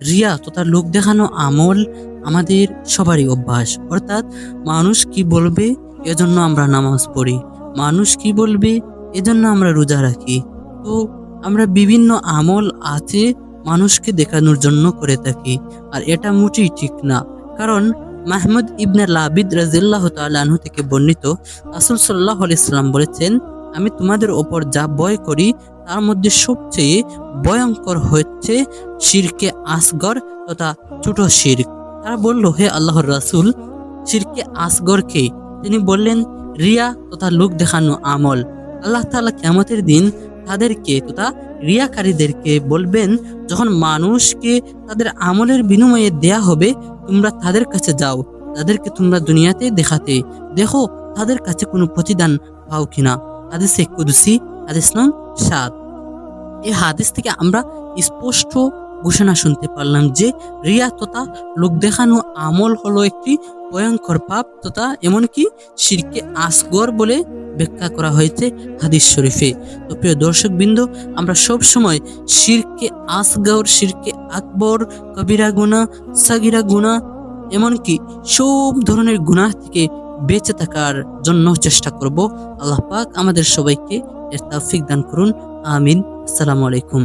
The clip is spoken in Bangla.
রিয়া তথা লোক দেখানো আমল আমাদের সবারই অভ্যাস। অর্থাৎ মানুষ কি বলবে এজন্য আমরা নামাজ পড়ি, মানুষ কি বলবে এজন্য আমরা রোজা রাখি। তো আমরা বিভিন্ন আমল আছে মানুষকে দেখানোর জন্য করে থাকি, আর এটা মোটেই ঠিক না। কারণ মাহমুদ ইবনে লাবিদ রাদিয়াল্লাহু তাআলা আনহু থেকে বর্ণিত, রাসূল সাল্লাল্লাহু আলাইহি সাল্লাম বলেছেন, আমি তোমাদের ওপর যা ভয় করি তার মধ্যে সবচেয়ে ভয়ঙ্কর হচ্ছে শিরকে আসগর তথা ছোট শিরক। তারা বলল, হে আল্লাহর রাসূল, শিরকে আসগর কে? তিনি বললেন, রিয়া তথা লোক দেখানো আমল। আল্লাহ তাআলা কিয়ামতের দিন তাদেরকে তথা রিয়াকারীদেরকে বলবেন, যখন মানুষকে তাদের আমলের বিনিময়ে দেয়া হবে, তোমরা তাদের কাছে যাও, তাদেরকে তোমরা দুনিয়াতে দেখাতে, দেখো তাদের কাছে কোনো প্রতিদান পাও কিনা। হাদিসে কুদসি, হাদিস নং 7। এই হাদিস থেকে আমরা স্পষ্ট ঘোষণা শুনতে পারলাম যে রিয়া তথা লোক দেখানো আমল হলো একটি ভয়ঙ্কর পাপ তথা এমনকি শিরকে আসগর বলে ব্যাখ্যা করা হয়েছে হাদিস শরীফে। তো প্রিয় দর্শকবৃন্দ, আমরা সব সময় শিরকে আসগর, শিরকে আকবর, কবিরা গুনাহ, সাগিরা গুনাহ, এমনকি সব ধরনের গুনাহ থেকে বেঁচে থাকার জন্য চেষ্টা করব। আল্লাহ পাক আমাদের সবাইকে এর তৌফিক দান করুন। আমিন। আসসালামু আলাইকুম।